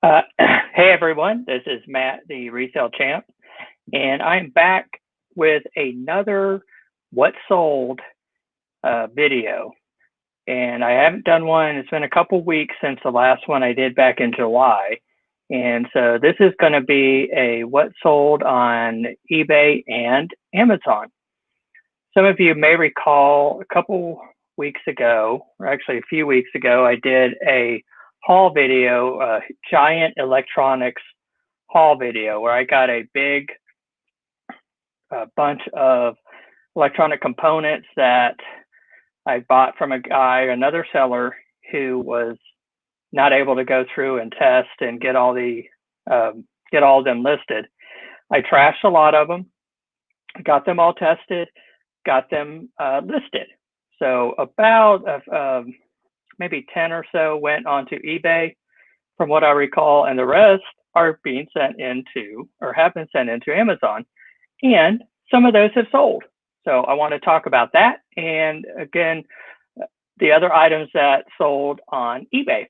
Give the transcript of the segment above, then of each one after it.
Hey everyone, this is Matt, the resale champ, and I'm back with another what sold video. And I haven't done one, it's been a couple weeks since the last one I did back in July. And so this is going to be a what sold on eBay and Amazon. Some of you may recall a couple weeks ago, or actually a few weeks ago, I did a haul video, a giant electronics haul video where I got a big bunch of electronic components that I bought from a guy, another seller who was not able to go through and test and get all of them listed. I trashed a lot of them, got them all tested, got them listed. So about maybe 10 or so went onto eBay from what I recall, and the rest are being sent into or have been sent into Amazon. And some of those have sold. So I want to talk about that. And again, the other items that sold on eBay.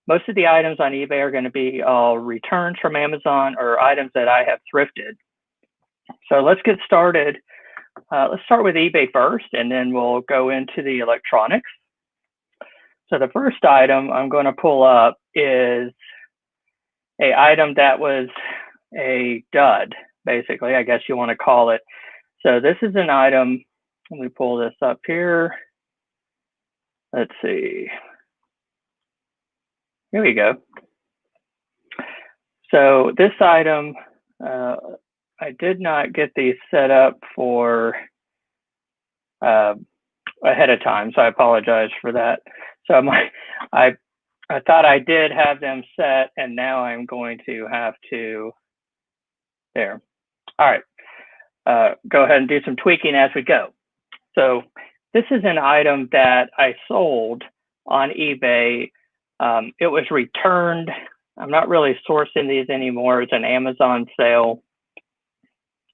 Most of the items on eBay are going to be all returns from Amazon or items that I have thrifted. So let's get started. Let's start with eBay first, and then we'll go into the electronics. So the first item I'm going to pull up is a item that was a dud, basically, I guess you want to call it. So this is an item. Let me pull this up here. Let's see. Here we go. So this item, I did not get these set up for ahead of time, so I apologize for that. So I thought I did have them set, and now I'm going to have to, there. All right, go ahead and do some tweaking as we go. So this is an item that I sold on eBay. It was returned. I'm not really sourcing these anymore. It's an Amazon sale.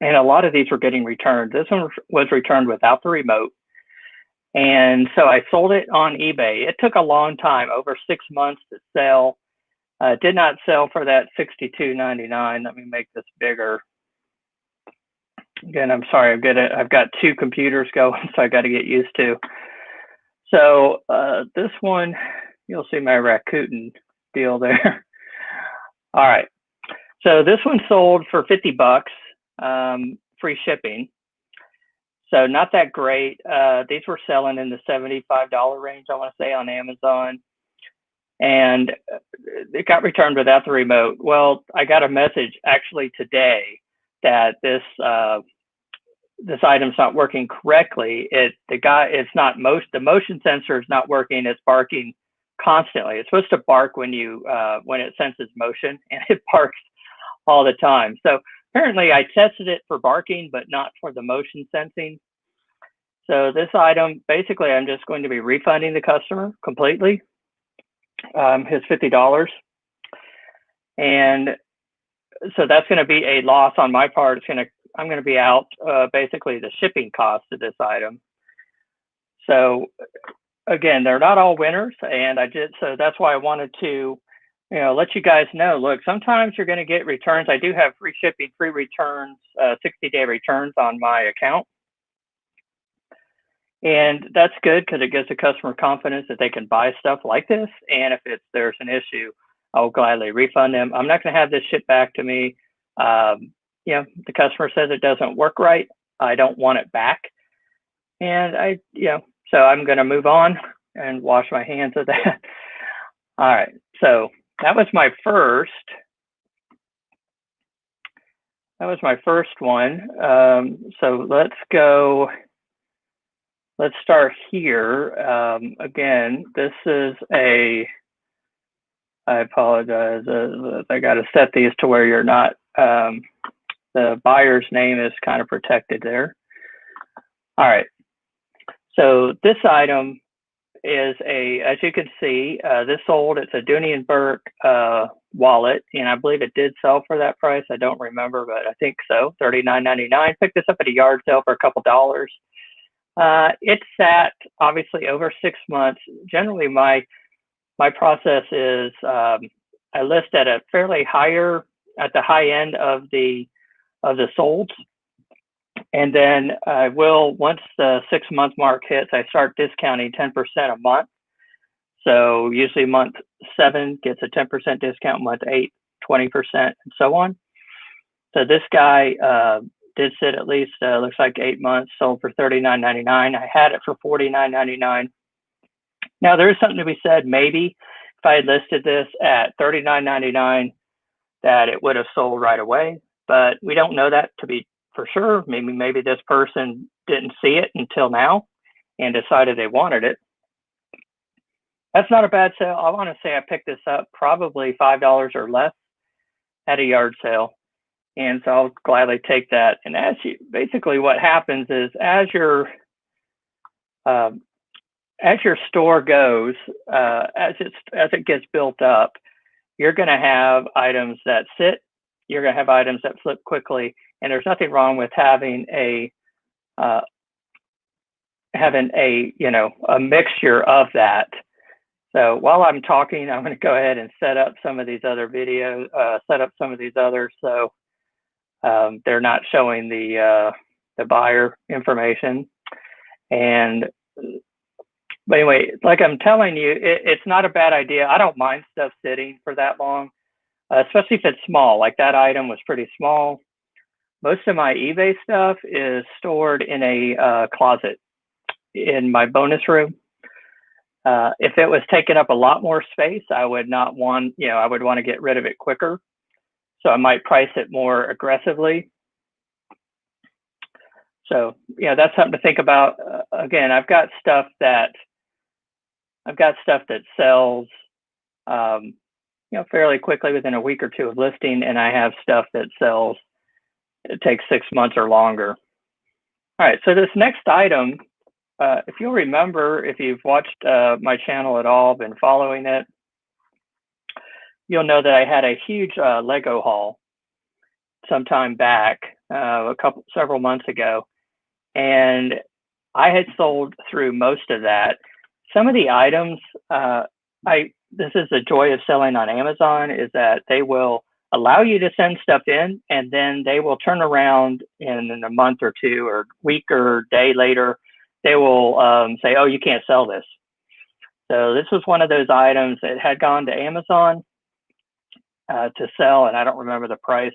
And a lot of these were getting returned. This one was returned without the remote. And so I sold it on eBay. It took a long time, over 6 months to sell. Did not sell for that $62.99. Let me make this bigger. Again, I'm sorry, I've got two computers going, so I got to get used to. So this one, you'll see my Rakuten deal there. All right. So this one sold for $50, free shipping. So not that great. These were selling in the $75 range, I want to say, on Amazon. And it got returned without the remote. Well, I got a message actually today that this item's not working correctly. The motion sensor is not working. It's barking constantly. It's supposed to bark when it senses motion, and it barks all the time. So apparently I tested it for barking, but not for the motion sensing. So this item, basically, I'm just going to be refunding the customer completely his $50. And so that's going to be a loss on my part. I'm going to be out basically the shipping cost of this item. So again, they're not all winners, and so that's why I wanted to, let you guys know. Look, sometimes you're going to get returns. I do have free shipping, free returns, 60-day returns on my account, and that's good because it gives the customer confidence that they can buy stuff like this. And if there's an issue, I'll gladly refund them. I'm not going to have this shipped back to me. The customer says it doesn't work right. I don't want it back, and so I'm going to move on and wash my hands of that. All right, so that was my first one. So let's start here. Again, this is I apologize. I got to set these to where you're not, the buyer's name is kind of protected there. All right. So this item is as you can see, this sold. It's a Dooney & Burke wallet, and I believe it did sell for that price. I don't remember, but I think so, $39.99. Picked this up at a yard sale for a couple dollars. It sat obviously over 6 months. Generally, my process is I list at a fairly higher, at the high end of the solds. And then I will, once the 6-month mark hits, I start discounting 10% a month. So usually month 7 gets a 10% discount, month 8, 20%, and so on. So this guy did sit at least, looks like 8 months, sold for $39.99. I had it for $49.99. Now there is something to be said, maybe if I had listed this at $39.99, that it would have sold right away, but we don't know that to be for sure. Maybe this person didn't see it until now and decided they wanted it. That's not a bad sale. I want to say I picked this up probably $5 or less at a yard sale. And so I'll gladly take that. And basically what happens is as your store goes, as it gets built up, you're going to have items that sit, you're going to have items that flip quickly, and there's nothing wrong with having a mixture of that. So while I'm talking, I'm going to go ahead and set up some of these other videos, so they're not showing the buyer information. But anyway, like I'm telling you, it's not a bad idea. I don't mind stuff sitting for that long, especially if it's small. Like that item was pretty small. Most of my eBay stuff is stored in a closet in my bonus room. If it was taking up a lot more space, I would not want, I would want to get rid of it quicker. So I might price it more aggressively. So, that's something to think about. Again, I've got stuff that sells, fairly quickly within a week or two of listing, and I have stuff that sells, it takes 6 months or longer. All right, so this next item, if you'll remember, if you've watched my channel at all, been following it, you'll know that I had a huge Lego haul sometime back, several months ago, and I had sold through most of that. Some of the items, this is the joy of selling on Amazon, is that they will allow you to send stuff in, and then they will turn around in a month or two or week or day later, they will say, oh, you can't sell this. So this was one of those items that had gone to Amazon to sell, and I don't remember the price,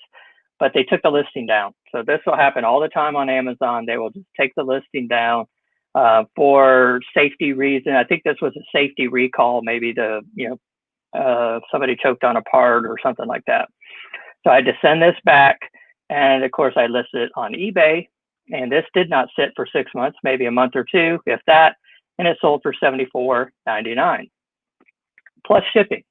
but they took the listing down. So this will happen all the time on Amazon. They will just take the listing down for safety reason. I think this was a safety recall, maybe somebody choked on a part or something like that. So I had to send this back, and of course I listed it on eBay, and this did not sit for 6 months, maybe a month or two, if that, and it sold for $74.99 plus shipping.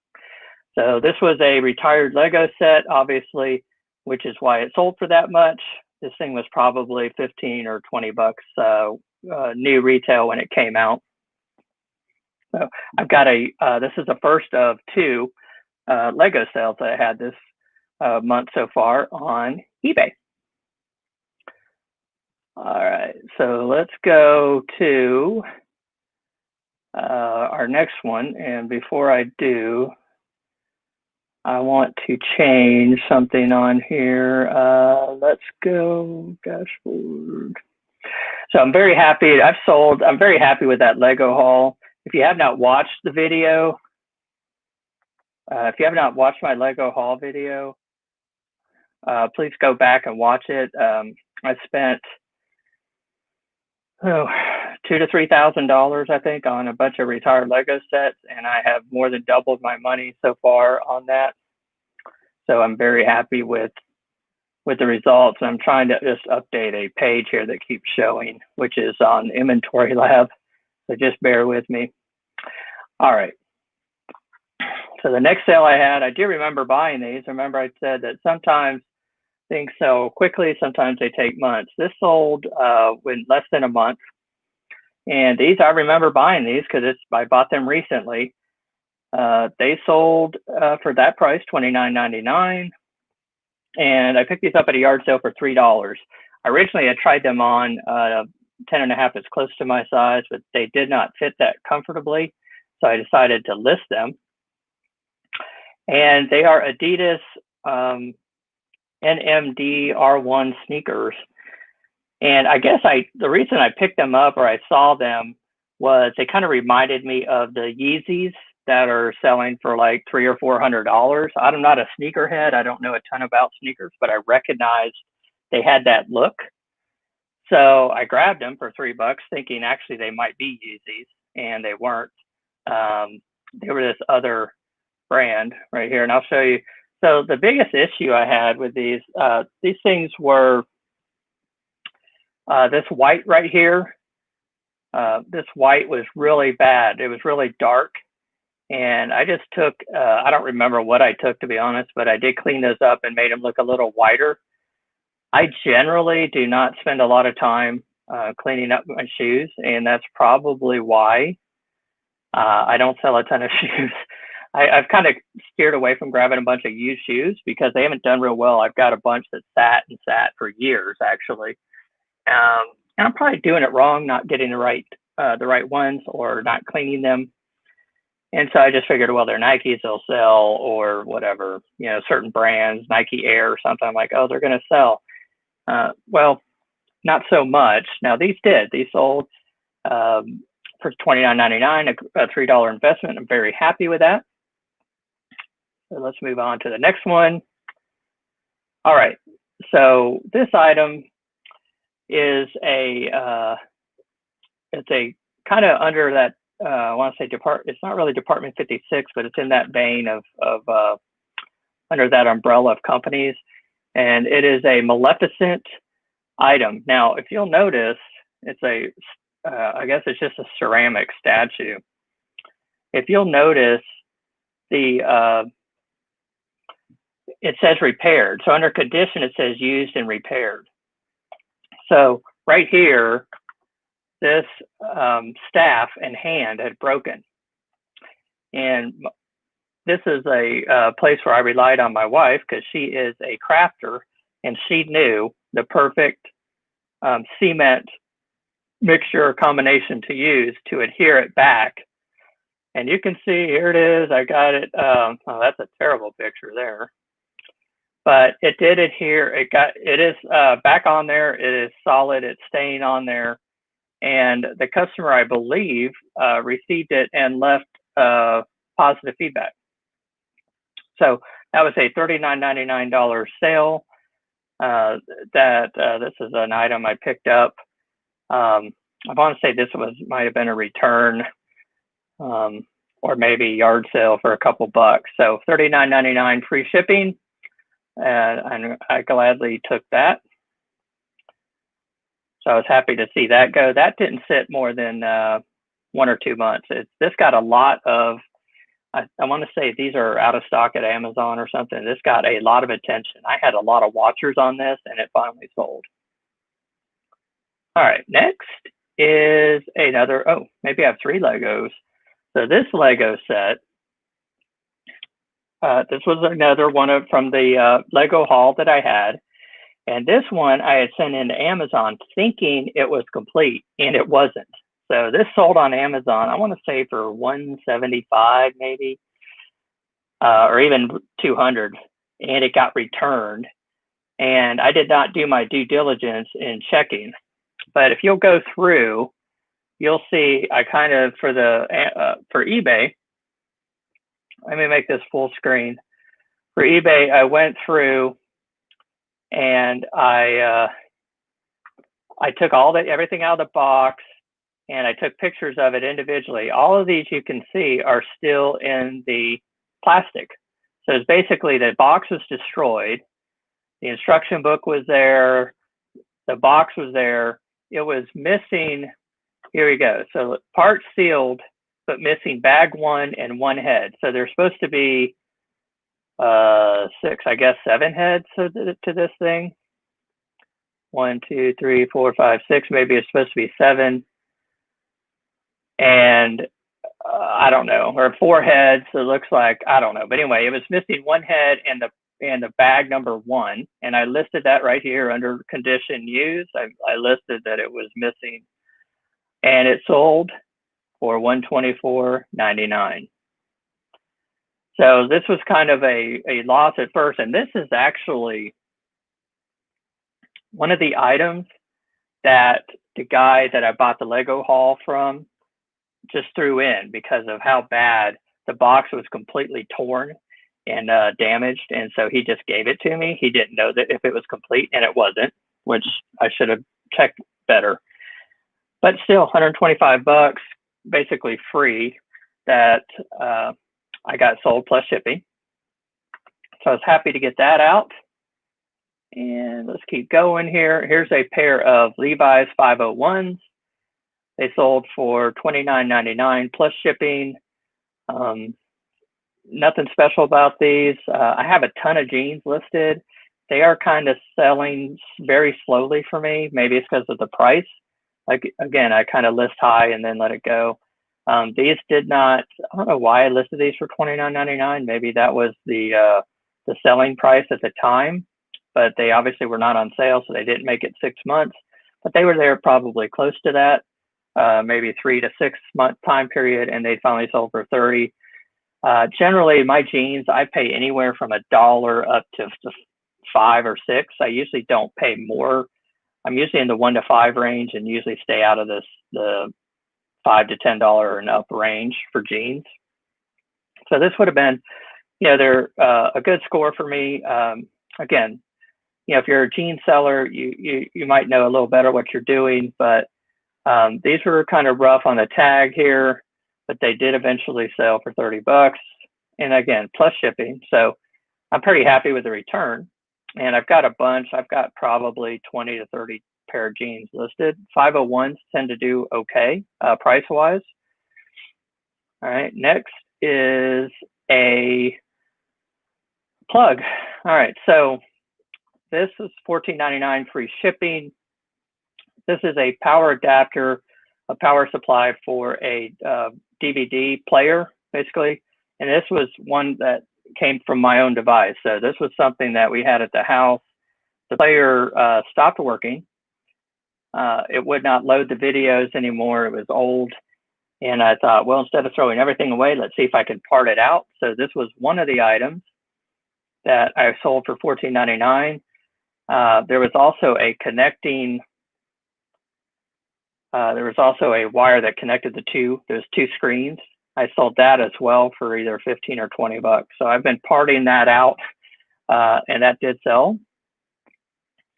So this was a retired Lego set, obviously, which is why it sold for that much. This thing was probably 15 or 20 bucks new retail when it came out. So I've got this is the first of 2 Lego sales that I had this month so far on eBay. All right, so let's go to our next one. And before I do, I want to change something on here. Let's go dashboard. So I'm very happy. I'm very happy with that Lego haul. If you have not watched the video, if you have not watched my Lego haul video, please go back and watch it. I spent $2,000 to $3,000, I think, on a bunch of retired Lego sets, and I have more than doubled my money so far on that. So I'm very happy with the results. I'm trying to just update a page here that keeps showing, which is on Inventory Lab. So just bear with me. All right. So the next sale I had, I do remember buying these. Remember I said that sometimes things sell quickly, sometimes they take months. This sold in less than a month. And these, I remember buying these because I bought them recently. They sold for that price, $29.99. And I picked these up at a yard sale for $3. Originally, I tried them on 10.5 is close to my size, but they did not fit that comfortably. So I decided to list them. and they are Adidas NMD R1 sneakers. And I guess the reason I picked them up or I saw them was they kind of reminded me of the Yeezys that are selling for like $300 or $400. I'm not a sneakerhead. I don't know a ton about sneakers, but I recognized they had that look. So I grabbed them for $3, thinking actually they might be Yeezys, and they weren't. They were this other brand right here, and I'll show you. So the biggest issue I had with these things were this white right here. This white was really bad. It was really dark. And I just took, I don't remember what I took, to be honest, but I did clean those up and made them look a little whiter. I generally do not spend a lot of time cleaning up my shoes, and that's probably why I don't sell a ton of shoes. I've kind of steered away from grabbing a bunch of used shoes because they haven't done real well. I've got a bunch that sat for years, actually. And I'm probably doing it wrong, not getting the right ones or not cleaning them. And so I just figured, well, they're Nikes, they'll sell, or whatever, certain brands, Nike Air or something. I'm like, oh, they're going to sell. Well, not so much. Now these sold for $29.99, a $3 investment. I'm very happy with that. So let's move on to the next one. All right. So this item is it's a kind of under that, I want to say it's not really Department 56, but it's in that vein of under that umbrella of companies. And it is a Maleficent item. Now, if you'll notice, it's I guess it's just a ceramic statue. If you'll notice, it says repaired. So under condition, it says used and repaired. So right here, this staff and hand had broken. And this is a place where I relied on my wife because she is a crafter, and she knew the perfect cement mixture or combination to use to adhere it back. And you can see, here it is. I got it. Oh, that's a terrible picture there. But it did adhere. It is back on there. It is solid. It's staying on there. And the customer, I believe, received it and left positive feedback. So that was a $39.99 sale. This is an item I picked up. I want to say this might have been a return or maybe yard sale for a couple bucks. So $39.99 free shipping, and I gladly took that. So I was happy to see that go. That didn't sit more than 1 or 2 months. This got a lot of, I want to say these are out of stock at Amazon or something. This got a lot of attention. I had a lot of watchers on this, and it finally sold. All right, next is another, maybe I have 3 Legos. So this Lego set, this was another one from the Lego haul that I had. And this one I had sent into Amazon thinking it was complete, and it wasn't. So this sold on Amazon, I want to say for $175 maybe, or even $200, and it got returned. And I did not do my due diligence in checking. But if you'll go through, you'll see I kind of, for eBay, let me make this full screen. For eBay, I went through and I took everything out of the box, and I took pictures of it individually. All of these you can see are still in the plastic. So it's basically the box was destroyed. The instruction book was there. The box was there. It was missing. Here we go. So part sealed, but missing bag 1 and 1 head. So there's supposed to be 6, I guess 7 heads to this thing. 1, 2, 3, 4, 5, 6. Maybe it's supposed to be 7. And I don't know, or 4 heads. So it looks like, I don't know. But anyway, it was missing 1 head and the bag number 1. And I listed that right here under condition used. I listed that it was missing, and it sold for $124.99. So this was kind of a loss at first. And this is actually one of the items that the guy that I bought the Lego haul from just threw in because of how bad the box was, completely torn and damaged. And so he just gave it to me. He didn't know that if it was complete, and it wasn't, which I should have checked better. But still, 125 bucks, basically free, that I got sold plus shipping. So I was happy to get that out. And let's keep going here. Here's a pair of Levi's 501s. They sold for $29.99 plus shipping. Nothing special about these. I have a ton of jeans listed. They are kind of selling very slowly for me. Maybe it's because of the price. Like, again, I kind of list high and then let it go. These did not, I don't know why I listed these for $29.99. Maybe that was the selling price at the time, but they obviously were not on sale, so they didn't make it 6 months. But they were there probably close to that, maybe 3 to 6 month time period, and they finally sold for 30. Generally, my jeans, I pay anywhere from $1 up to 5 or 6. I usually don't pay more. I'm usually in the 1 to 5 range, and usually stay out of the $5 to $10 and up range for jeans. So this would have been, they're a good score for me. Again, if you're a jean seller, you might know a little better what you're doing, but these were kind of rough on the tag here, but they did eventually sell for 30 bucks. And again, plus shipping. So I'm pretty happy with the return. And I've got a bunch. I've got probably 20 to 30 pair of jeans listed. 501s tend to do okay price-wise. All right, next is a plug. All right, so this is $14.99 free shipping. This is a power adapter, a power supply for a DVD player, basically. And this was one that came from my own device. So this was something that we had at the house. The player stopped working. It would not load the videos anymore. It was old. And I thought, well, instead of throwing everything away, let's see if I can part it out. So this was one of the items that I sold for $14.99. There was also a a wire that connected those two screens. I sold that as well for either 15 or 20 bucks. So I've been parting that out, and that did sell.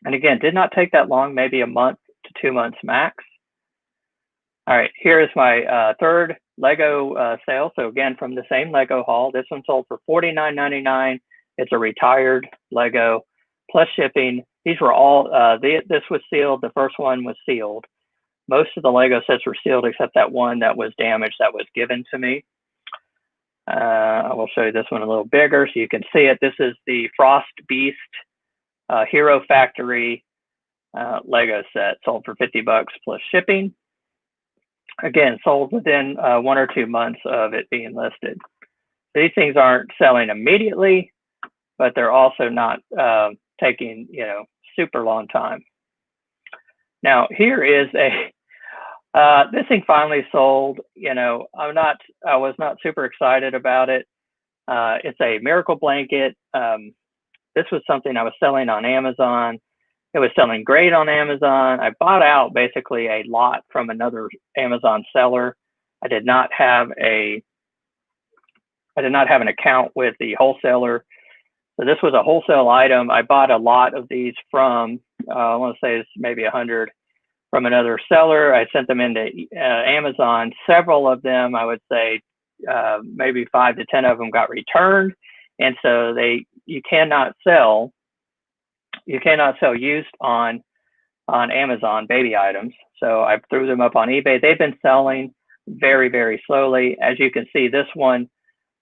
And again, did not take that long, maybe a month to 2 months max. All right, here is my third Lego sale. So again, from the same Lego haul, this one sold for $49.99. It's a retired Lego plus shipping. These were all, this was sealed. The first one was sealed. Most of the Lego sets were sealed except that one that was damaged that was given to me. I will show you this one a little bigger so you can see it. This is the Frost Beast Hero Factory Lego set, sold for 50 bucks plus shipping. Again, sold within 1 or 2 months of it being listed. These things aren't selling immediately, but they're also not taking, super long time. Now, here is this thing finally sold. I was not super excited about it. It's a miracle blanket. This was something I was selling on Amazon. It was selling great on Amazon. I bought out basically a lot from another Amazon seller. I did not have an account with the wholesaler. So this was a wholesale item. I bought a lot of these from, I want to say it's maybe 100 from another seller. I sent them into Amazon. Several of them, I would say maybe 5 to 10 of them got returned. And so you cannot sell used on Amazon baby items. So I threw them up on eBay. They've been selling very, very slowly. As you can see, this one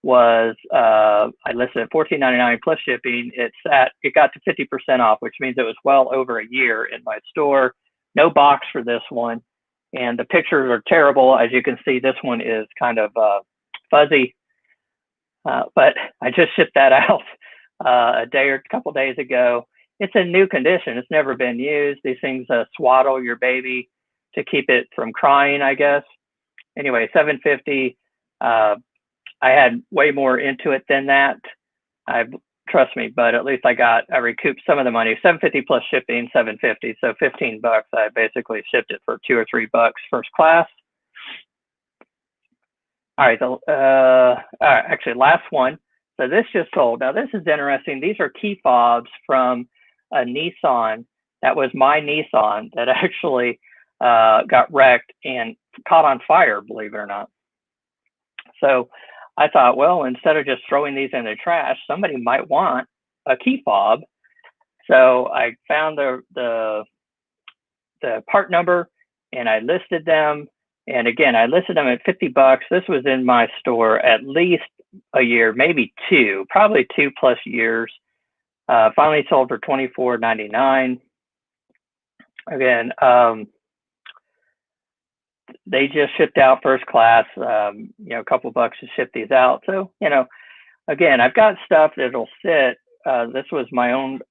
was I listed at $14.99 plus shipping. It got to 50% off, which means it was well over a year in my store. No box for this one, and the pictures are terrible. As you can see, this one is kind of fuzzy, but I just shipped that out a couple days ago. It's in new condition. It's never been used. These things swaddle your baby to keep it from crying, I guess. Anyway, $7.50. I had way more into it than that. I trust me, but at least I recouped some of the money. $750 plus shipping, $750, so $15. I basically shipped it for $2 or $3 first class. All right, actually, last one. So this just sold. Now this is interesting. These are key fobs from a Nissan. That was my Nissan that actually got wrecked and caught on fire, believe it or not. So I thought, well, instead of just throwing these in the trash, somebody might want a key fob. So I found the part number and I listed them. And again, I listed them at $50. This was in my store at least a year, maybe two, probably 2+ years. Finally sold for $24.99. Again, they just shipped out first class, a couple bucks to ship these out. So, again, I've got stuff that'll sit. This was my own,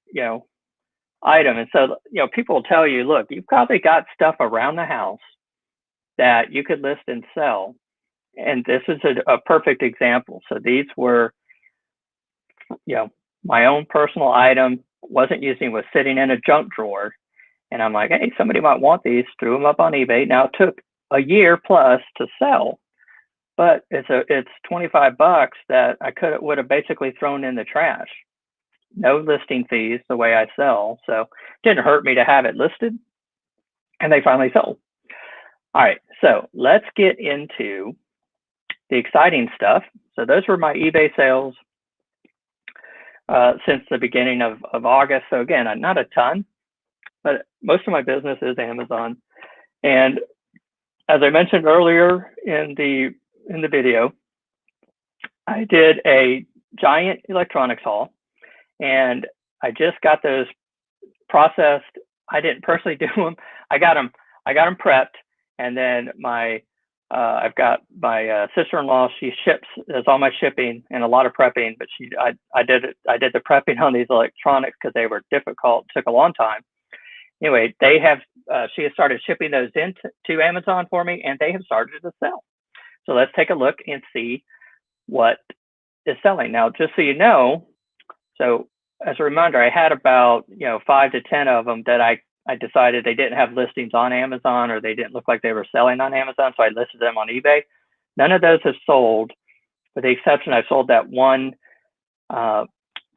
item. And so, people will tell you, look, you've probably got stuff around the house that you could list and sell. And this is a perfect example. So these were, my own personal item, wasn't using, was sitting in a junk drawer. And I'm like, hey, somebody might want these, threw them up on eBay. Now it took a year plus to sell, but it's $25 that I would have basically thrown in the trash. No listing fees the way I sell. So it didn't hurt me to have it listed. And they finally sold. All right, so let's get into the exciting stuff. So those were my eBay sales since the beginning of August. So again, not a ton, but most of my business is Amazon. And as I mentioned earlier in the video, I did a giant electronics haul, and I just got those processed. I didn't personally do them. I got them prepped, and then I've got my sister-in-law. She does all my shipping and a lot of prepping, but I did the prepping on these electronics because they were difficult. It took a long time. Anyway, she has started shipping those into Amazon for me, and they have started to sell. So let's take a look and see what is selling. Now, just so you know, so as a reminder, I had about 5 to 10 of them that I decided they didn't have listings on Amazon, or they didn't look like they were selling on Amazon, so I listed them on eBay. None of those have sold, with the exception I sold that one TV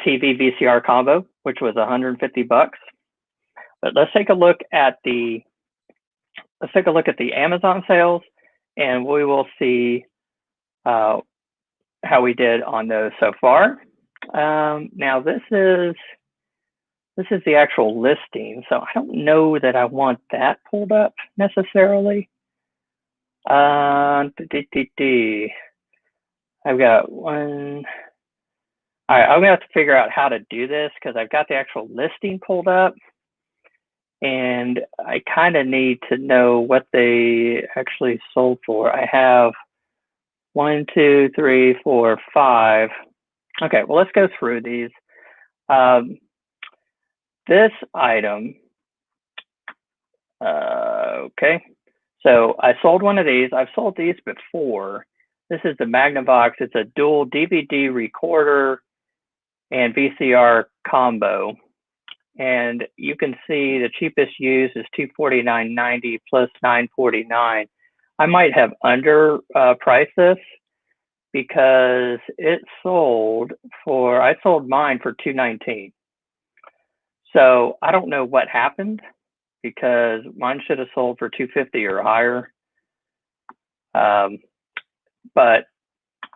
VCR combo, which was $150. But let's take a look at the Amazon sales, and we will see how we did on those so far. Now this is the actual listing, so I don't know that I want that pulled up necessarily. I've got one. All right, I'm gonna have to figure out how to do this because I've got the actual listing pulled up, and I kind of need to know what they actually sold for. I have 1, 2, 3, 4, 5. Okay, well, let's go through these. This item, okay, so I sold one of these. I've sold these before. This is the Magnavox. It's a dual DVD recorder and VCR combo. And you can see the cheapest used is $249.90 plus $949. I might have underpriced this because I sold mine for $219. So I don't know what happened because mine should have sold for $250 or higher. But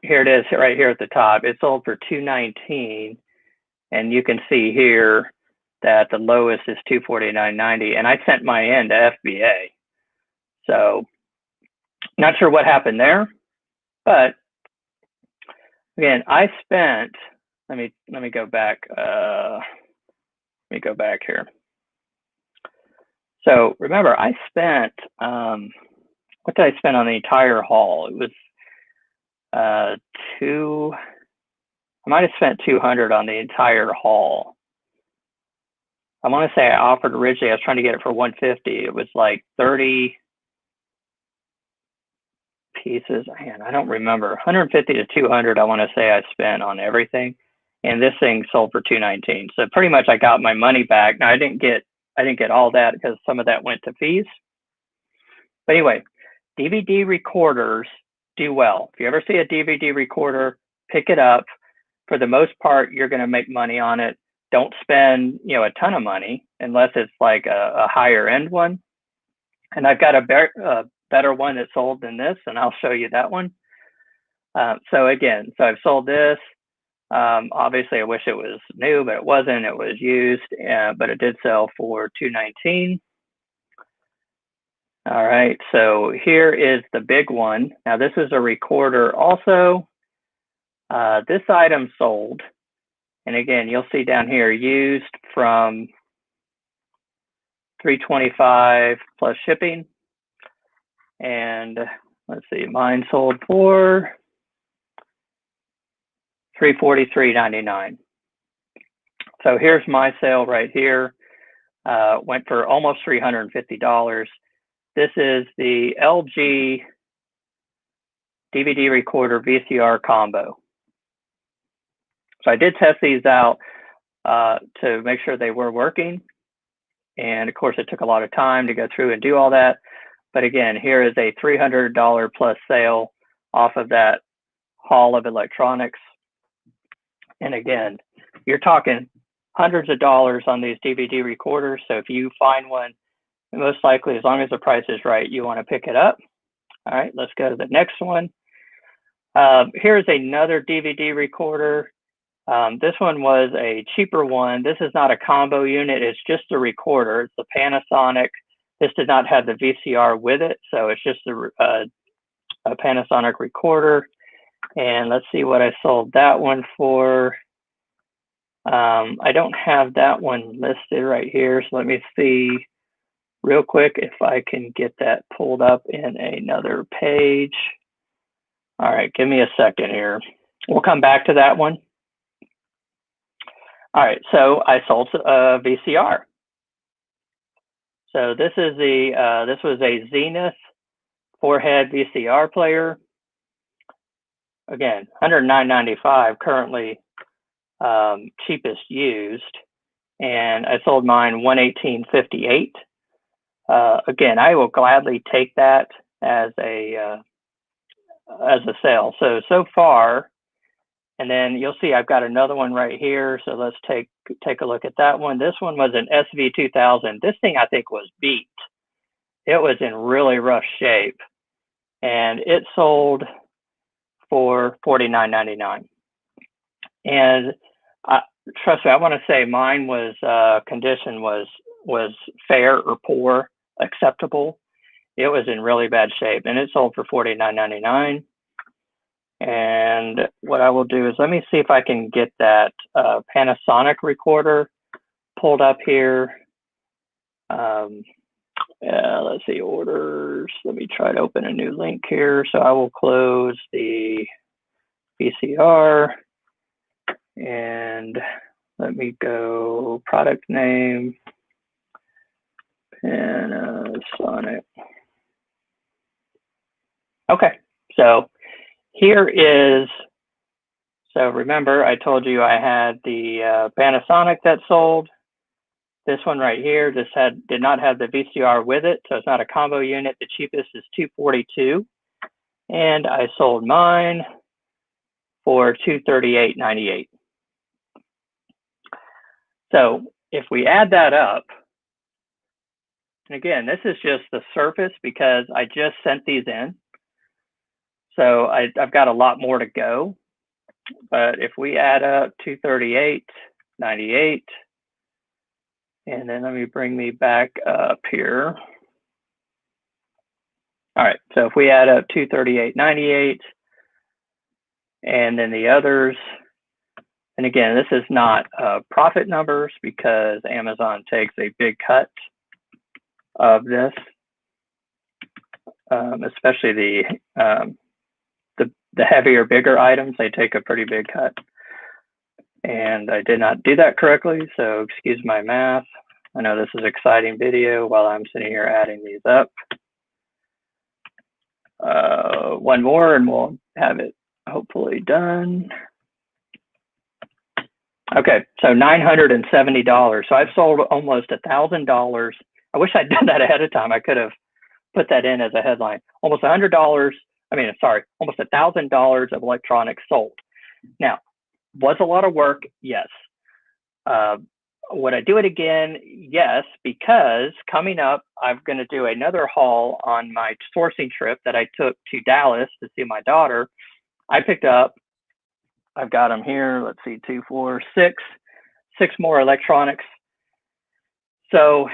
here it is, right here at the top. It sold for $219, and you can see here that the lowest is $249.90, and I sent mine in to FBA. So not sure what happened there, but again, I spent. Let me go back. Let me go back here. So remember, I spent. What did I spend on the entire haul? It was I might have spent $200 on the entire haul. I want to say I offered originally, I was trying to get it for $150. It was like 30 pieces. Man, I don't remember. 150 to 200, I want to say I spent on everything. And this thing sold for $219. So pretty much I got my money back. Now I didn't get all that because some of that went to fees. But anyway, DVD recorders do well. If you ever see a DVD recorder, pick it up. For the most part, you're going to make money on it. Don't spend, a ton of money unless it's like a higher end one. And I've got a better one that sold than this, and I'll show you that one. So I've sold this. Obviously, I wish it was new, but it wasn't. It was used, but it did sell for $219. All right, so here is the big one. Now, this is a recorder also. This item sold. And again, you'll see down here, used from $325 plus shipping. And let's see, mine sold for $343.99. So here's my sale right here. Went for almost $350. This is the LG DVD recorder VCR combo. So I did test these out to make sure they were working. And of course, it took a lot of time to go through and do all that. But again, here is a $300 plus sale off of that haul of electronics. And again, you're talking hundreds of dollars on these DVD recorders. So if you find one, most likely, as long as the price is right, you want to pick it up. All right, let's go to the next one. Here's another DVD recorder. This one was a cheaper one. This is not a combo unit. It's just a recorder. It's a Panasonic. This did not have the VCR with it, so it's just a Panasonic recorder. And let's see what I sold that one for. I don't have that one listed right here, so let me see real quick if I can get that pulled up in another page. All right, give me a second here. We'll come back to that one. All right, so I sold a VCR. So this is this was a Zenith 4-head VCR player. Again, $109.95 currently, cheapest used, and I sold mine $118.58. Again, I will gladly take that as a sale. So far, and then you'll see I've got another one right here. So let's take a look at that one. This one was an SV2000. This thing I think was beat. It was in really rough shape, and it sold for $49.99. And trust me, I want to say mine was condition was fair or poor, acceptable. It was in really bad shape, and it sold for $49.99. And what I will do is let me see if I can get that Panasonic recorder pulled up here. Let's see, orders. Let me try to open a new link here. So I will close the VCR and let me go product name, Panasonic. Okay, so here is, so remember I told you I had the Panasonic that sold. This one right here, this did not have the VCR with it, so it's not a combo unit. The cheapest is $242, and I sold mine for $238.98. So if we add that up, and again, this is just the surface because I just sent these in. So I've got a lot more to go, but if we add up $238.98, and then let me bring me back up here. All right, so if we add up $238.98, and then the others, and again, this is not profit numbers because Amazon takes a big cut of this, especially the heavier, bigger items. They take a pretty big cut. And I did not do that correctly, so excuse my math. I know this is an exciting video while I'm sitting here adding these up. one more and we'll have it hopefully done. Okay, so $970. So I've sold almost $1,000. I wish I'd done that ahead of time. I could have put that in as a headline. Almost $100. Almost $1,000 of electronics sold. Now, was a lot of work? Yes. Would I do it again? Yes, because coming up, I'm going to do another haul on my sourcing trip that I took to Dallas to see my daughter. I picked up, I've got them here. Let's see, 2, 4, 6 more electronics. So,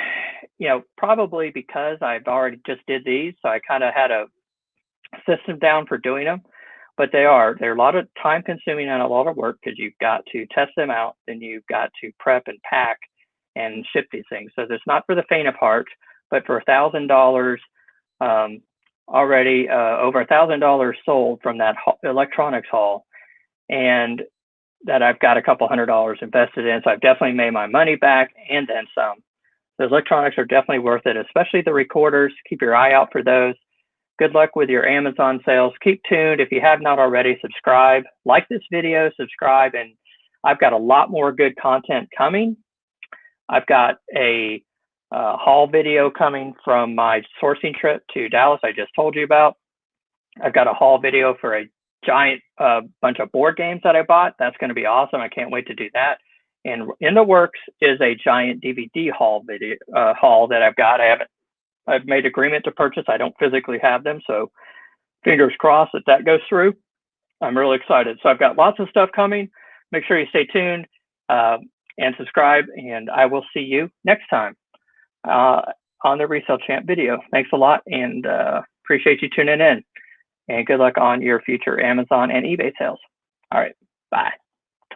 probably because I've already just did these, so I kind of had a system down for doing them. But they're a lot of time consuming and a lot of work because you've got to test them out, then you've got to prep and pack and ship these things. So it's not for the faint of heart, but for $1,000, already over $1,000 sold from that electronics haul, and that I've got a couple $100 invested in. So I've definitely made my money back and then some. The electronics are definitely worth it, especially the recorders. Keep your eye out for those. Good luck with your Amazon sales. Keep tuned. If you have not already, subscribe, like this video, subscribe, and I've got a lot more good content coming. I've got a haul video coming from my sourcing trip to Dallas I just told you about. I've got a haul video for a giant bunch of board games that I bought. That's going to be awesome. I can't wait to do that. And in the works is a giant DVD haul video haul that I've got. I've made agreement to purchase. I don't physically have them, so fingers crossed that goes through. I'm really excited. So I've got lots of stuff coming. Make sure you stay tuned and subscribe, and I will see you next time on the Resale Champ video. Thanks a lot, and appreciate you tuning in. And good luck on your future Amazon and eBay sales. All right, bye.